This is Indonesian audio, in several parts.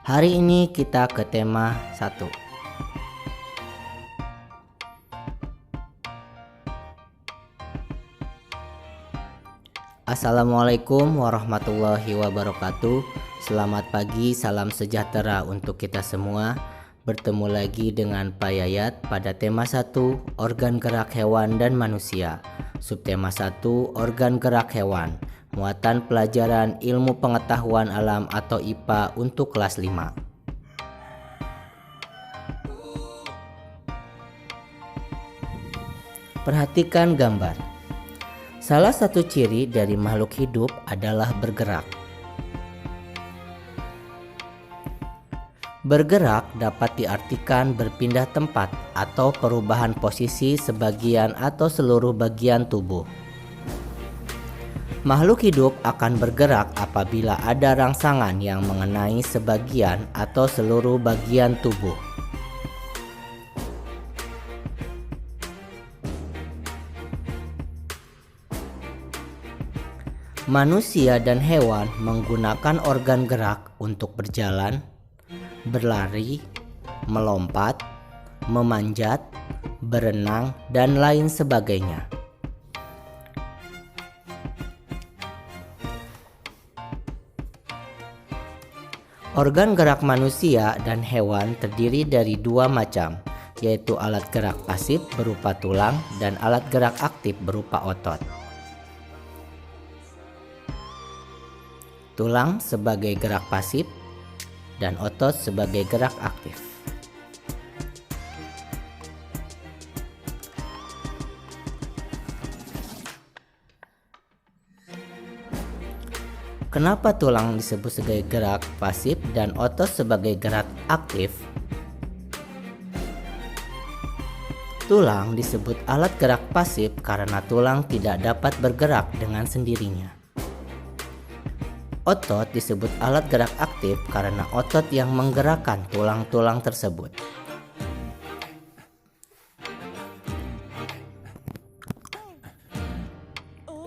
Hari ini kita ke tema 1. Assalamualaikum warahmatullahi wabarakatuh. Selamat pagi, salam sejahtera untuk kita semua. Bertemu lagi dengan Pak Yayat pada tema 1, organ gerak hewan dan manusia. Subtema 1, organ gerak hewan. Muatan pelajaran ilmu pengetahuan alam atau IPA untuk kelas 5. Perhatikan gambar. Salah satu ciri dari makhluk hidup adalah bergerak. Bergerak dapat diartikan berpindah tempat atau perubahan posisi sebagian atau seluruh bagian tubuh. Makhluk hidup akan bergerak apabila ada rangsangan yang mengenai sebagian atau seluruh bagian tubuh. Manusia dan hewan menggunakan organ gerak untuk berjalan, berlari, melompat, memanjat, berenang, dan lain sebagainya. Organ gerak manusia dan hewan terdiri dari dua macam, yaitu alat gerak pasif berupa tulang dan alat gerak aktif berupa otot. Tulang sebagai gerak pasif dan otot sebagai gerak aktif. Kenapa tulang disebut sebagai gerak pasif dan otot sebagai gerak aktif? Tulang disebut alat gerak pasif karena tulang tidak dapat bergerak dengan sendirinya. Otot disebut alat gerak aktif karena otot yang menggerakkan tulang-tulang tersebut.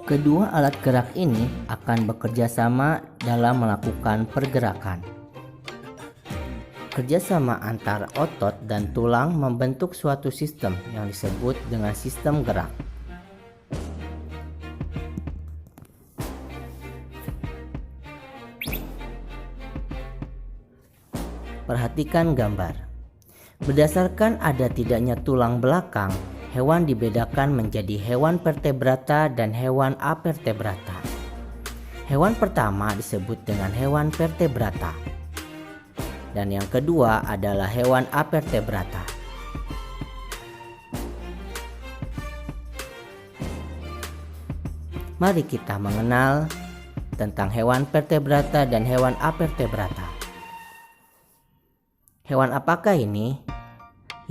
Kedua alat gerak ini akan bekerja sama dalam melakukan pergerakan. Kerjasama antara otot dan tulang membentuk suatu sistem yang disebut dengan sistem gerak. Perhatikan gambar. Berdasarkan ada tidaknya tulang belakang, hewan dibedakan menjadi hewan vertebrata dan hewan avertebrata. Hewan pertama disebut dengan hewan vertebrata, dan yang kedua adalah hewan avertebrata. Mari kita mengenal tentang hewan vertebrata dan hewan avertebrata. Hewan apakah ini?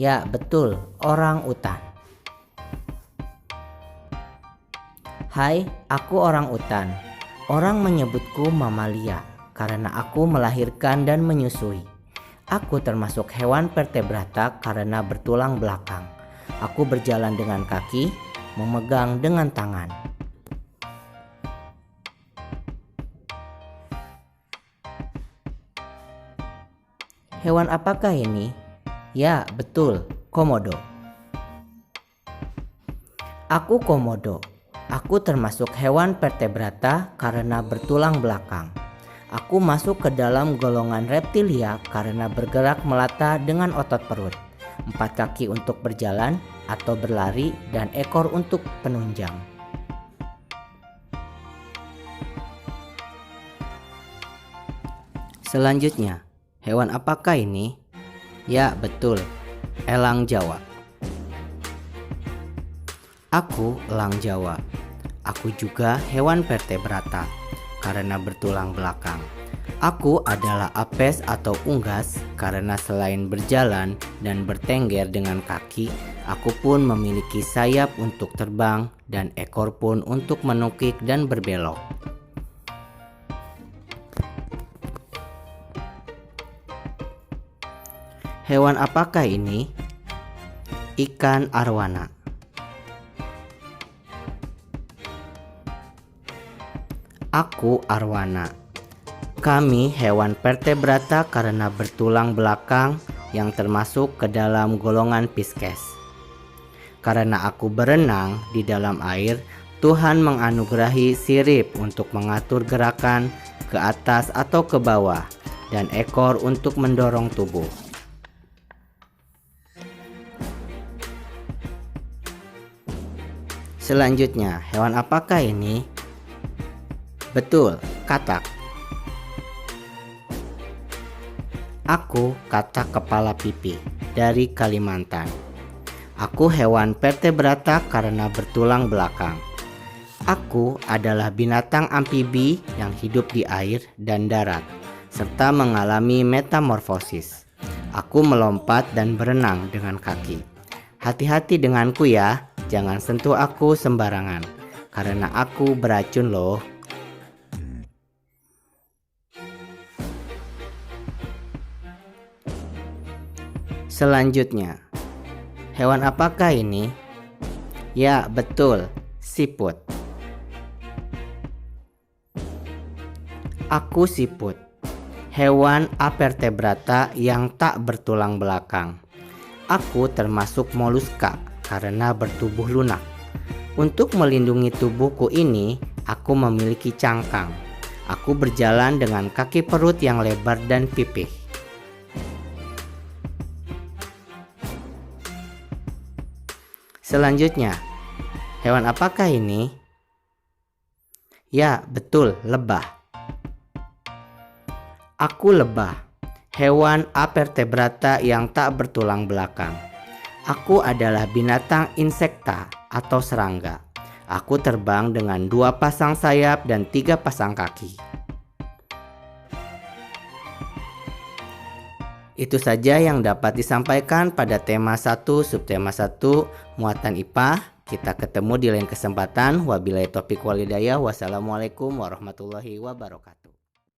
Ya, betul, orang utan. Hai, aku orang utan. Orang menyebutku mamalia karena aku melahirkan dan menyusui. Aku termasuk hewan vertebrata karena bertulang belakang. Aku berjalan dengan kaki, memegang dengan tangan. Hewan apakah ini? Ya, betul, komodo. Aku komodo. Aku termasuk hewan vertebrata karena bertulang belakang. Aku masuk ke dalam golongan reptilia karena bergerak melata dengan otot perut, 4 kaki untuk berjalan atau berlari, dan ekor untuk penunjang. Selanjutnya, hewan apakah ini? Ya, betul, elang Jawa. Aku elang Jawa. Aku juga hewan vertebrata karena bertulang belakang. Aku adalah apes atau unggas karena selain berjalan dan bertengger dengan kaki, aku pun memiliki sayap untuk terbang dan ekor pun untuk menukik dan berbelok. Hewan apakah ini? Ikan arwana. Aku arwana. Kami hewan vertebrata karena bertulang belakang yang termasuk ke dalam golongan Pisces. Karena aku berenang di dalam air, Tuhan menganugerahi sirip untuk mengatur gerakan ke atas atau ke bawah dan ekor untuk mendorong tubuh. Selanjutnya, hewan apakah ini? Betul, katak. Aku katak kepala pipi dari Kalimantan. Aku hewan vertebrata karena bertulang belakang. Aku adalah binatang amfibi yang hidup di air dan darat, serta mengalami metamorfosis. Aku melompat dan berenang dengan kaki. Hati-hati denganku ya, jangan sentuh aku sembarangan, karena aku beracun loh. Selanjutnya, hewan apakah ini? Ya, betul, siput. Aku siput, hewan avertebrata yang tak bertulang belakang. Aku termasuk moluska karena bertubuh lunak. Untuk melindungi tubuhku ini, aku memiliki cangkang. Aku berjalan dengan kaki perut yang lebar dan pipih. Selanjutnya, hewan apakah ini? Ya, betul, lebah. Aku lebah, hewan avertebrata yang tak bertulang belakang. Aku adalah binatang insekta atau serangga. Aku terbang dengan 2 pasang sayap dan 3 pasang kaki. Itu saja yang dapat disampaikan pada tema 1 subtema 1 muatan IPA. Kita ketemu di lain kesempatan. Wabillahi taufiq wal hidayah. Wassalamualaikum warahmatullahi wabarakatuh.